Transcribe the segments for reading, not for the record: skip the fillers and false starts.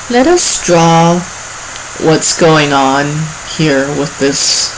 Let us draw what's going on here with this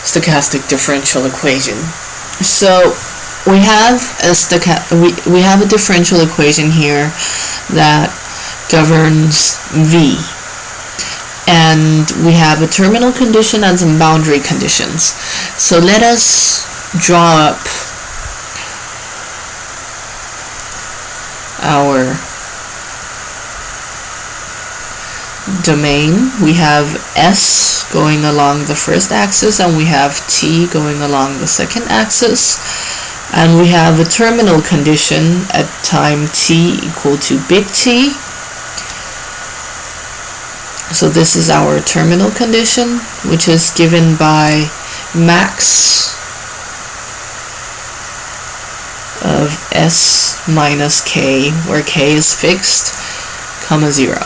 stochastic differential equation. So we have a differential equation here that governs V, and we have a terminal condition and some boundary conditions. So let us draw up our domain. We have S going along the first axis, and we have T going along the second axis, and we have a terminal condition at time t equal to big T. So this is our terminal condition, which is given by max of S minus K, where K is fixed, comma 0.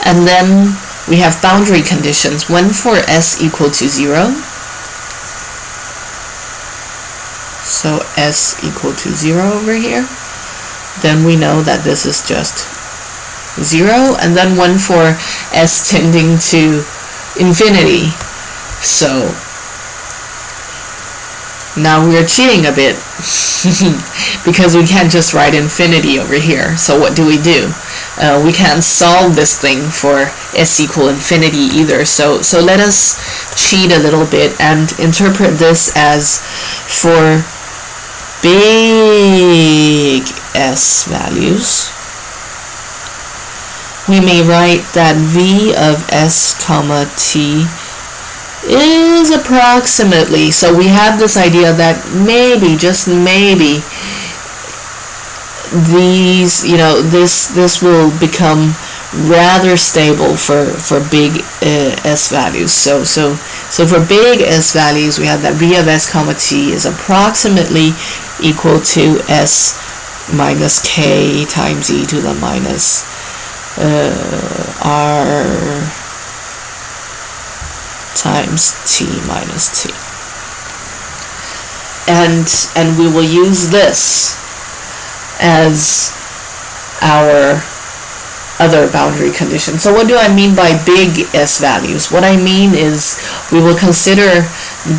And then we have boundary conditions. When for S equal to 0, so S equal to 0 over here, then we know that this is just 0, and then one for S tending to infinity. So now we are cheating a bit because we can't just write infinity over here. So what do? We can't solve this thing for S equal infinity either. So let us cheat a little bit and interpret this as for big S values. We may write that V of S comma T is approximately, so we have this idea that maybe, just maybe, these, this will become rather stable for big S values. So for big S values, we have that V of S comma T is approximately equal to S minus K times e to the minus R times T minus T. And we will use this as our other boundary condition. So what do I mean by big S values? What I mean is we will consider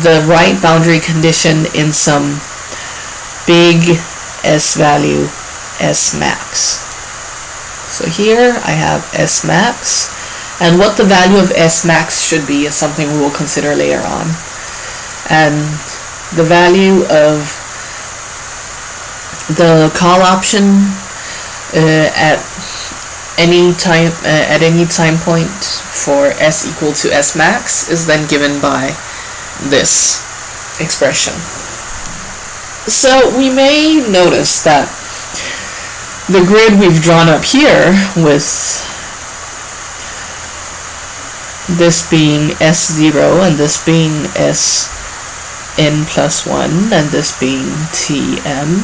the right boundary condition in some big S value, S max. So here I have S max, and what the value of S max should be is something we will consider later on. And the value of the call option at any time point for S equal to S max is then given by this expression. So we may notice that the grid we've drawn up here, with this being S0 and this being Sn plus 1 and this being Tm,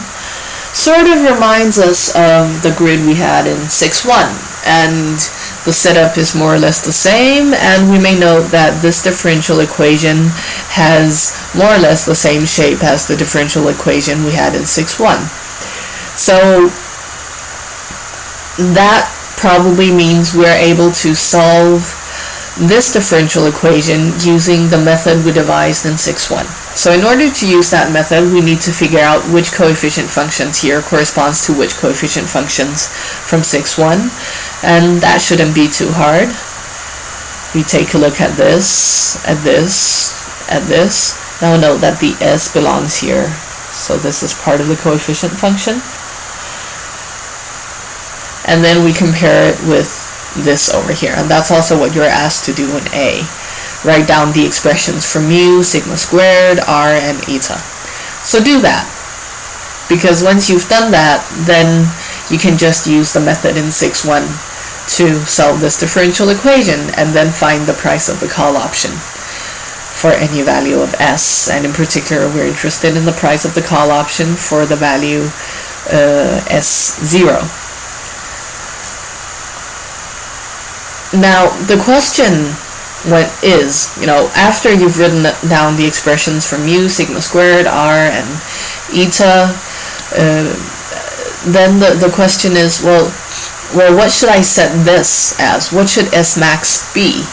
sort of reminds us of the grid we had in 6.1, and the setup is more or less the same, and we may note that this differential equation has more or less the same shape as the differential equation we had in 6.1. So that probably means we're able to solve this differential equation using the method we devised in 6.1. So in order to use that method, we need to figure out which coefficient functions here corresponds to which coefficient functions from 6.1, and that shouldn't be too hard. We take a look at this, at this, at this. Now note that the S belongs here, so this is part of the coefficient function. And then we compare it with this over here, and that's also what you're asked to do in A. Write down the expressions for mu, sigma squared, r, and eta. So do that, because once you've done that, then you can just use the method in 6.1 to solve this differential equation and then find the price of the call option for any value of S, and in particular we're interested in the price of the call option for the value S0. Now the question is, after you've written down the expressions for mu, sigma squared, r, and eta, then the question is, well, well, what should I set this as? What should S max be?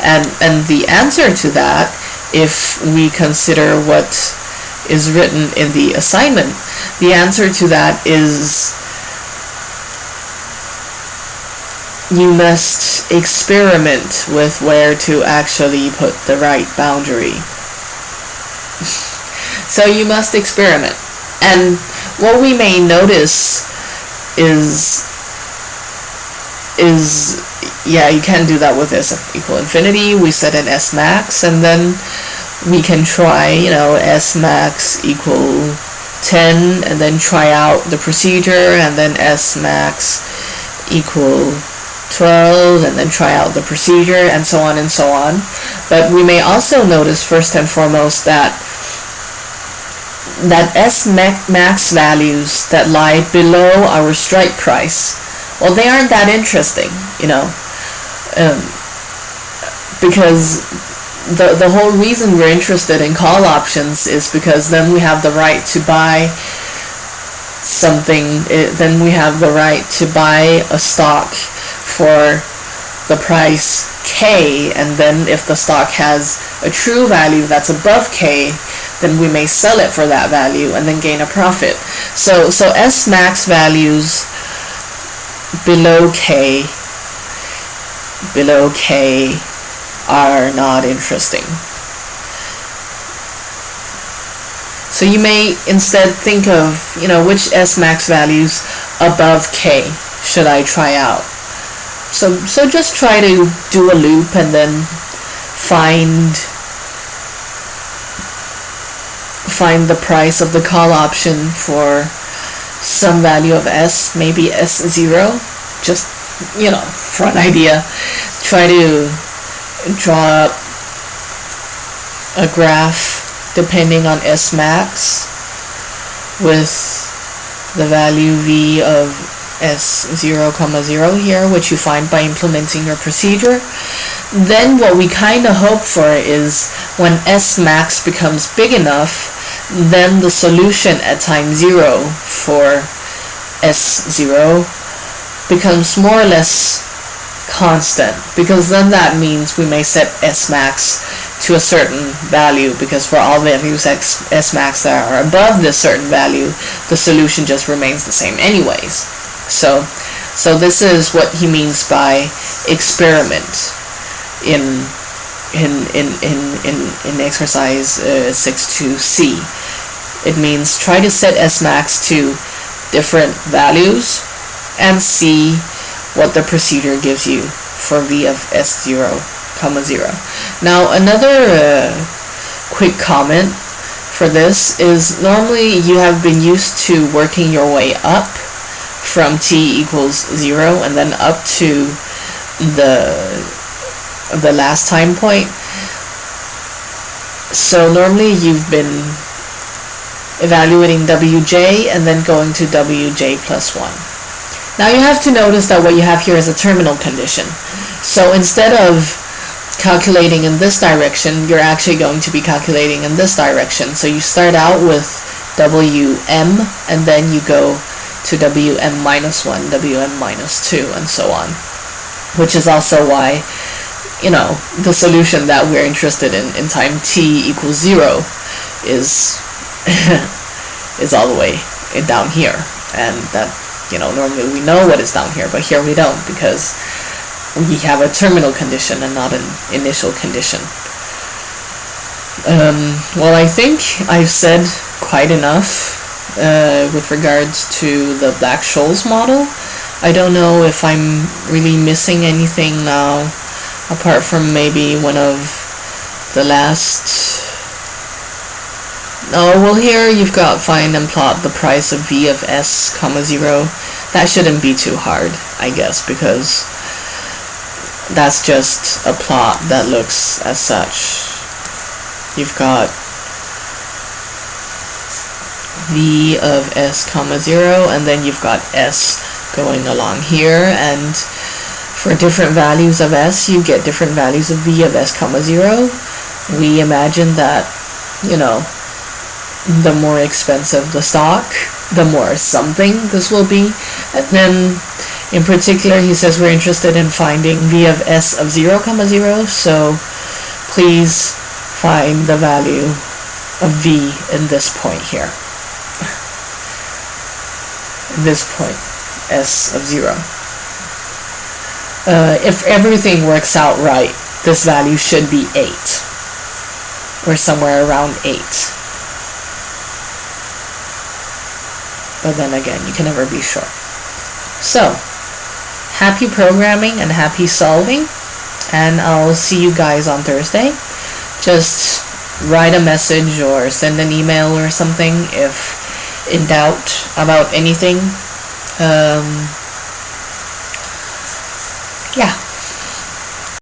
And the answer to that, if we consider what is written in the assignment, the answer to that is you must experiment with where to actually put the right boundary. So you must experiment. And what we may notice is yeah, you can do that with S equal infinity. We set an S max, and then we can try, S max equal 10, and then try out the procedure, and then S max equal 12, and then try out the procedure, and so on and so on. But we may also notice first and foremost that S max values that lie below our strike price, well, they aren't that interesting, because the whole reason we're interested in call options is because then we have the right to buy something, then we have the right to buy a stock for the price K, and then if the stock has a true value that's above K, then we may sell it for that value and then gain a profit. So S max values below K are not interesting. So you may instead think of, which S max values above K should I try out? So just try to do a loop and then find the price of the call option for some value of S, maybe S0, just, for an idea. Try to draw up a graph depending on S max with the value V of S0, 0 here, which you find by implementing your procedure. Then what we kind of hope for is when S max becomes big enough, then the solution at time 0 for S0 becomes more or less constant, because then that means we may set S max to a certain value, because for all values S max that are above this certain value, the solution just remains the same anyways. So this is what he means by experiment in exercise 6.2c. It means try to set S max to different values and see what the procedure gives you for V of S0, 0. Now another quick comment for this is normally you have been used to working your way up from t equals 0 and then up to the last time point. So normally you've been evaluating Wj and then going to Wj plus 1. Now you have to notice that what you have here is a terminal condition. So instead of calculating in this direction, you're actually going to be calculating in this direction. So you start out with Wm and then you go to Wm minus 1, Wm minus 2, and so on. Which is also why, the solution that we're interested in time t equals 0 is is all the way down here. And that, normally we know what is down here, but here we don't, because we have a terminal condition and not an initial condition. Well, I think I've said quite enough with regards to the Black-Scholes model. I don't know if I'm really missing anything now, apart from maybe one of the last... Oh, well, here you've got find and plot the price of V of S, 0. That shouldn't be too hard, I guess, because that's just a plot that looks as such. You've got V of S, 0, and then you've got S going along here, and for different values of S, you get different values of V of S, 0. We imagine that, the more expensive the stock, the more something this will be. And then In particular, he says we're interested in finding v of s of 0, 0, so please find the value of v in this point here. This point, s of 0. If everything works out right, this value should be 8, or somewhere around 8. But then again, you can never be sure. So, happy programming and happy solving, and I'll see you guys on Thursday. Just write a message or send an email or something if in doubt about anything. Yeah.